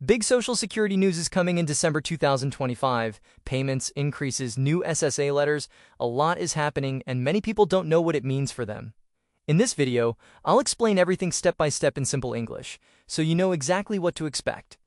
Big Social Security news is coming in December 2025. Payments, increases, new SSA letters, a lot is happening, and many people don't know what it means for them. In this video, I'll explain everything step by step in simple English, so you know exactly what to expect.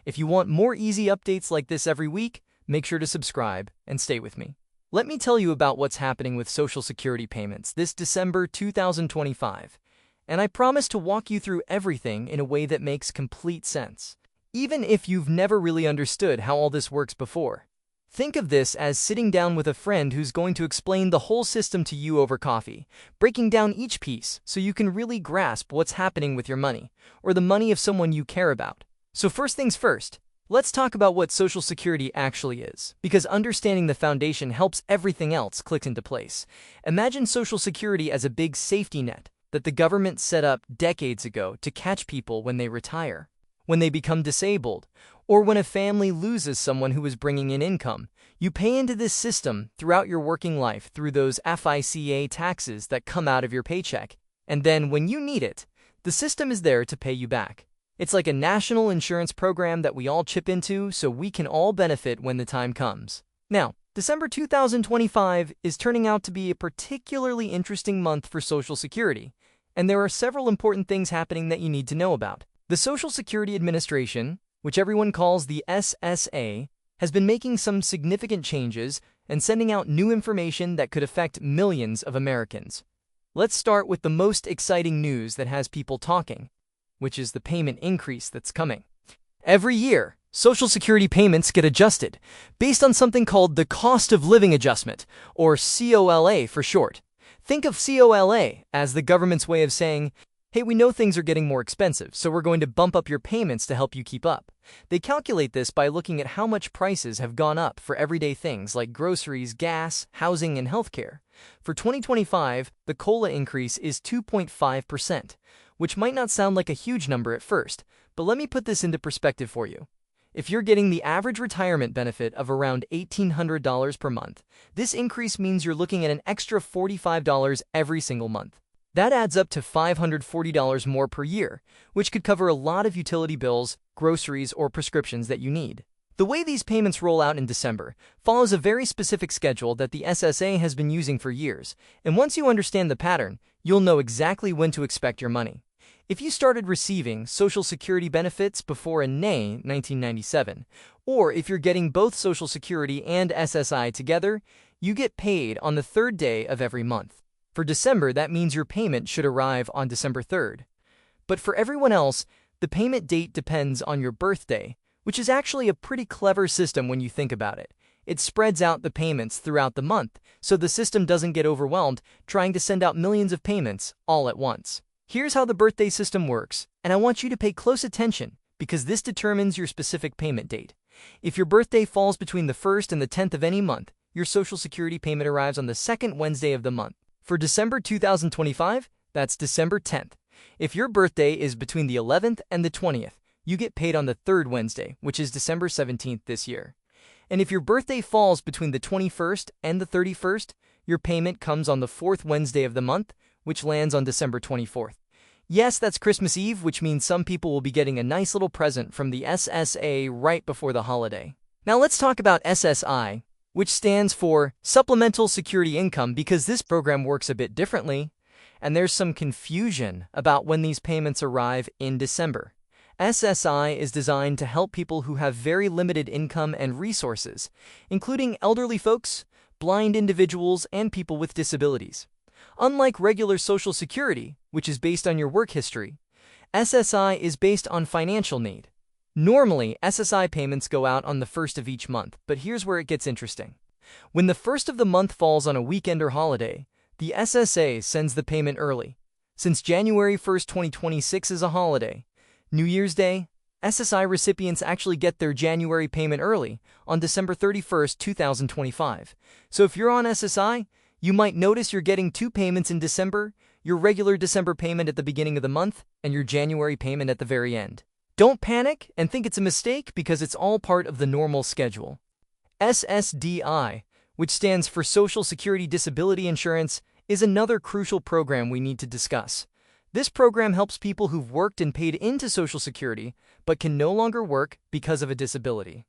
If you want more easy updates like this every week, make sure to subscribe and stay with me. Let me tell you about what's happening with Social Security payments this December 2025, and I promise to walk you through everything in a way that makes complete sense, even if you've never really understood how all this works before. Think of this as sitting down with a friend who's going to explain the whole system to you over coffee, breaking down each piece so you can really grasp what's happening with your money, or the money of someone you care about. So first things first, let's talk about what Social Security actually is, because understanding the foundation helps everything else click into place. Imagine Social Security as a big safety net that the government set up decades ago to catch people when they retire, when they become disabled, or when a family loses someone who is bringing in income. You pay into this system throughout your working life through those FICA taxes that come out of your paycheck, and then when you need it, the system is there to pay you back. It's like a national insurance program that we all chip into so we can all benefit when the time comes. Now, December 2025 is turning out to be a particularly interesting month for Social Security, and there are several important things happening that you need to know about. The Social Security Administration, which everyone calls the SSA, has been making some significant changes and sending out new information that could affect millions of Americans. Let's start with the most exciting news that has people talking, which is the payment increase that's coming. Every year, Social Security payments get adjusted based on something called the Cost of Living Adjustment, or COLA for short. Think of COLA as the government's way of saying, hey, we know things are getting more expensive, so we're going to bump up your payments to help you keep up. They calculate this by looking at how much prices have gone up for everyday things like groceries, gas, housing, and healthcare. For 2025, the COLA increase is 2.5%, which might not sound like a huge number at first, but let me put this into perspective for you. If you're getting the average retirement benefit of around $1,800 per month, this increase means you're looking at an extra $45 every single month. That adds up to $540 more per year, which could cover a lot of utility bills, groceries, or prescriptions that you need. The way these payments roll out in December follows a very specific schedule that the SSA has been using for years, and once you understand the pattern, you'll know exactly when to expect your money. If you started receiving Social Security benefits before in May 1997, or if you're getting both Social Security and SSI together, you get paid on the third day of every month. For December, that means your payment should arrive on December 3rd. But for everyone else, the payment date depends on your birthday, which is actually a pretty clever system when you think about it. It spreads out the payments throughout the month, so the system doesn't get overwhelmed trying to send out millions of payments all at once. Here's how the birthday system works, and I want you to pay close attention because this determines your specific payment date. If your birthday falls between the 1st and the 10th of any month, your Social Security payment arrives on the second Wednesday of the month. For December 2025, that's December 10th. If your birthday is between the 11th and the 20th, you get paid on the third Wednesday, which is December 17th this year. And if your birthday falls between the 21st and the 31st, your payment comes on the fourth Wednesday of the month, which lands on December 24th. Yes, that's Christmas Eve, which means some people will be getting a nice little present from the SSA right before the holiday. Now let's talk about SSI, which stands for Supplemental Security Income, because this program works a bit differently, and there's some confusion about when these payments arrive in December. SSI is designed to help people who have very limited income and resources, including elderly folks, blind individuals, and people with disabilities. Unlike regular Social Security, which is based on your work history, SSI is based on financial need. Normally, SSI payments go out on the 1st of each month, but here's where it gets interesting. When the 1st of the month falls on a weekend or holiday, the SSA sends the payment early. Since January 1st, 2026 is a holiday, New Year's Day, SSI recipients actually get their January payment early on December 31st, 2025. So if you're on SSI, you might notice you're getting two payments in December, your regular December payment at the beginning of the month, and your January payment at the very end. Don't panic and think it's a mistake because it's all part of the normal schedule. SSDI, which stands for Social Security Disability Insurance, is another crucial program we need to discuss. This program helps people who've worked and paid into Social Security but can no longer work because of a disability.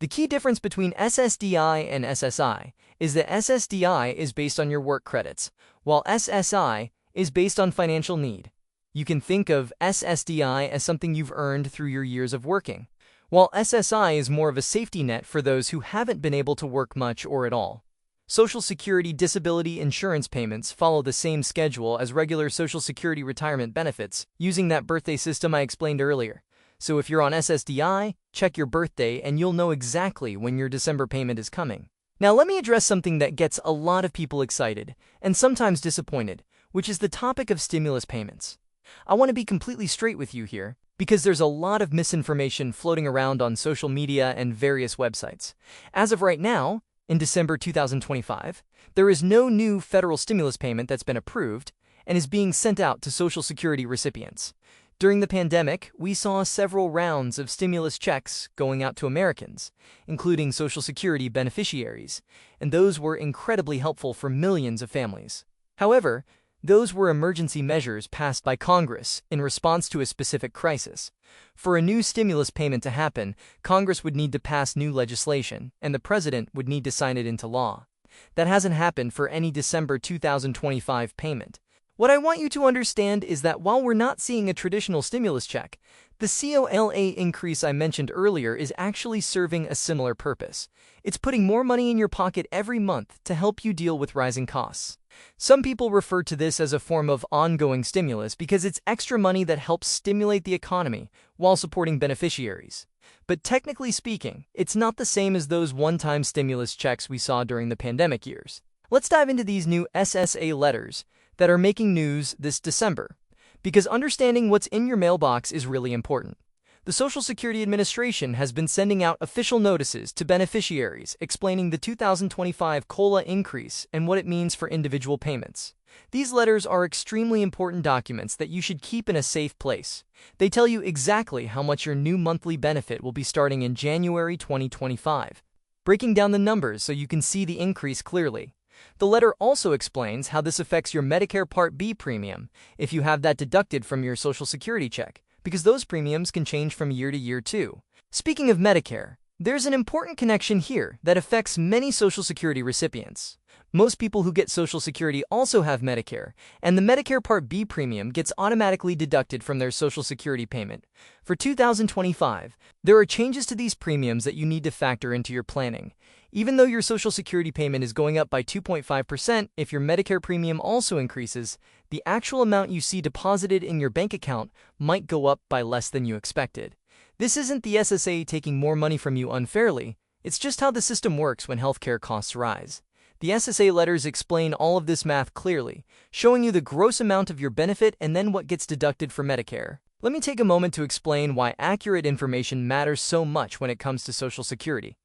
The key difference between SSDI and SSI is that SSDI is based on your work credits, while SSI is based on financial need. You can think of SSDI as something you've earned through your years of working, while SSI is more of a safety net for those who haven't been able to work much or at all. Social Security disability insurance payments follow the same schedule as regular Social Security retirement benefits, using that birthday system I explained earlier. So if you're on SSDI, check your birthday and you'll know exactly when your December payment is coming. Now let me address something that gets a lot of people excited and sometimes disappointed, which is the topic of stimulus payments. I want to be completely straight with you here, because there's a lot of misinformation floating around on social media and various websites. As of right now, in December 2025, there is no new federal stimulus payment that's been approved and is being sent out to Social Security recipients. During the pandemic, we saw several rounds of stimulus checks going out to Americans, including Social Security beneficiaries, and those were incredibly helpful for millions of families. However, those were emergency measures passed by Congress in response to a specific crisis. For a new stimulus payment to happen, Congress would need to pass new legislation, and the president would need to sign it into law. That hasn't happened for any December 2025 payment. What I want you to understand is that while we're not seeing a traditional stimulus check, the COLA increase I mentioned earlier is actually serving a similar purpose. It's putting more money in your pocket every month to help you deal with rising costs. Some people refer to this as a form of ongoing stimulus because it's extra money that helps stimulate the economy while supporting beneficiaries. But technically speaking, it's not the same as those one-time stimulus checks we saw during the pandemic years. Let's dive into these new SSA letters that are making news this December, because understanding what's in your mailbox is really important. The Social Security Administration has been sending out official notices to beneficiaries explaining the 2025 COLA increase and what it means for individual payments. These letters are extremely important documents that you should keep in a safe place. They tell you exactly how much your new monthly benefit will be starting in January 2025, breaking down the numbers so you can see the increase clearly. The letter also explains how this affects your Medicare Part B premium if you have that deducted from your Social Security check, because those premiums can change from year to year too. Speaking of Medicare, there's an important connection here that affects many Social Security recipients. Most people who get Social Security also have Medicare, and the Medicare Part B premium gets automatically deducted from their Social Security payment. For 2025, there are changes to these premiums that you need to factor into your planning. Even though your Social Security payment is going up by 2.5%, if your Medicare premium also increases, the actual amount you see deposited in your bank account might go up by less than you expected. This isn't the SSA taking more money from you unfairly, it's just how the system works when healthcare costs rise. The SSA letters explain all of this math clearly, showing you the gross amount of your benefit and then what gets deducted for Medicare. Let me take a moment to explain why accurate information matters so much when it comes to Social Security.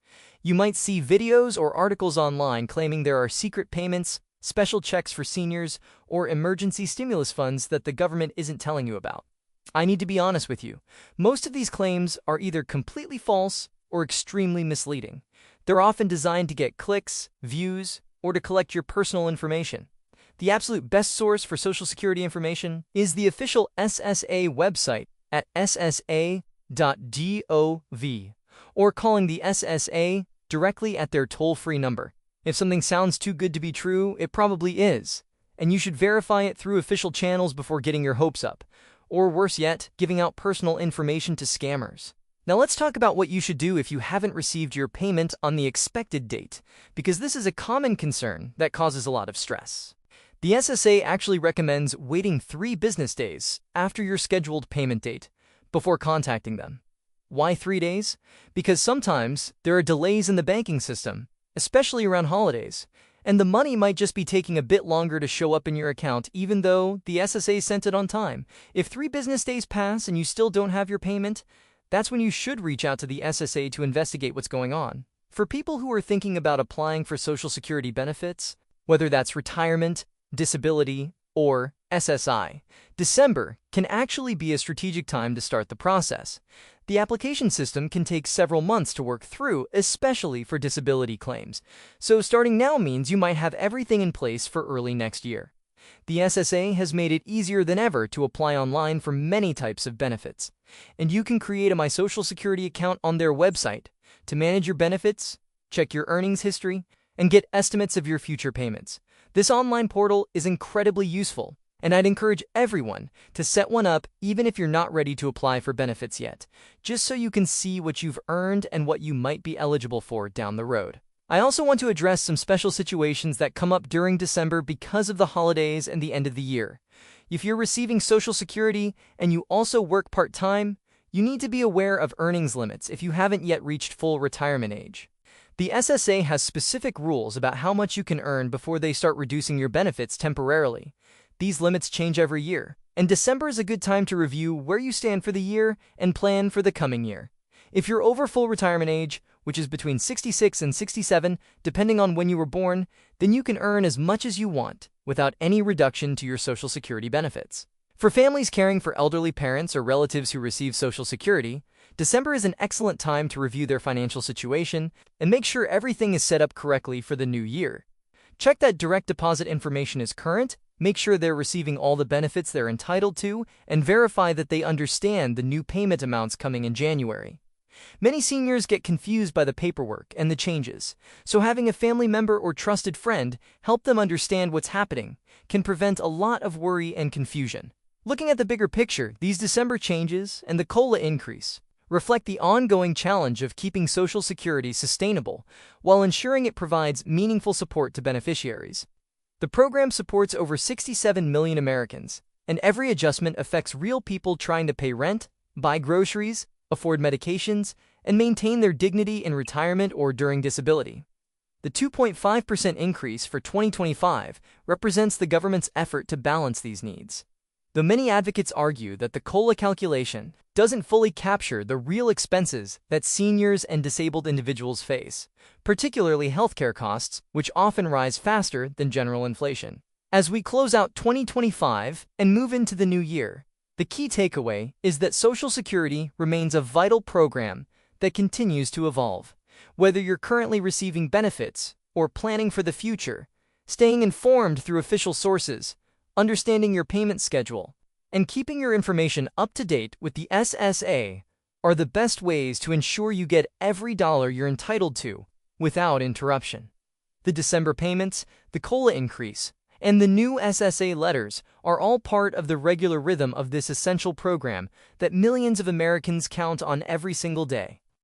You might see videos or articles online claiming there are secret payments, special checks for seniors, or emergency stimulus funds that the government isn't telling you about. I need to be honest with you. Most of these claims are either completely false or extremely misleading. They're often designed to get clicks, views, or to collect your personal information. The absolute best source for Social Security information is the official SSA website at ssa.gov, or calling the SSA directly at their toll-free number. If something sounds too good to be true, it probably is, and you should verify it through official channels before getting your hopes up, or worse yet, giving out personal information to scammers. Now let's talk about what you should do if you haven't received your payment on the expected date, because this is a common concern that causes a lot of stress. The SSA actually recommends waiting 3 business days after your scheduled payment date before contacting them. Why 3 days? Because sometimes there are delays in the banking system, especially around holidays, and the money might just be taking a bit longer to show up in your account even though the SSA sent it on time. If 3 business days pass and you still don't have your payment, that's when you should reach out to the SSA to investigate what's going on. For people who are thinking about applying for Social Security benefits, whether that's retirement, disability, or SSI, December can actually be a strategic time to start the process. The application system can take several months to work through, especially for disability claims. So starting now means you might have everything in place for early next year. The SSA has made it easier than ever to apply online for many types of benefits, and you can create a My Social Security account on their website to manage your benefits, check your earnings history, and get estimates of your future payments. This online portal is incredibly useful, and I'd encourage everyone to set one up even if you're not ready to apply for benefits yet, just so you can see what you've earned and what you might be eligible for down the road. I also want to address some special situations that come up during December because of the holidays and the end of the year. If you're receiving Social Security and you also work part-time, you need to be aware of earnings limits if you haven't yet reached full retirement age. The SSA has specific rules about how much you can earn before they start reducing your benefits temporarily. These limits change every year, and December is a good time to review where you stand for the year and plan for the coming year. If you're over full retirement age, which is between 66 and 67, depending on when you were born, then you can earn as much as you want without any reduction to your Social Security benefits. For families caring for elderly parents or relatives who receive Social Security, December is an excellent time to review their financial situation and make sure everything is set up correctly for the new year. Check that direct deposit information is current, make sure they're receiving all the benefits they're entitled to, and verify that they understand the new payment amounts coming in January. Many seniors get confused by the paperwork and the changes, so having a family member or trusted friend help them understand what's happening can prevent a lot of worry and confusion. Looking at the bigger picture, these December changes and the COLA increase reflect the ongoing challenge of keeping Social Security sustainable while ensuring it provides meaningful support to beneficiaries. The program supports over 67 million Americans, and every adjustment affects real people trying to pay rent, buy groceries, afford medications, and maintain their dignity in retirement or during disability. The 2.5% increase for 2025 represents the government's effort to balance these needs. Though many advocates argue that the COLA calculation doesn't fully capture the real expenses that seniors and disabled individuals face, particularly healthcare costs, which often rise faster than general inflation. As we close out 2025 and move into the new year, the key takeaway is that Social Security remains a vital program that continues to evolve. Whether you're currently receiving benefits or planning for the future, staying informed through official sources, understanding your payment schedule, and keeping your information up to date with the SSA are the best ways to ensure you get every dollar you're entitled to without interruption. The December payments, the COLA increase, and the new SSA letters are all part of the regular rhythm of this essential program that millions of Americans count on every single day.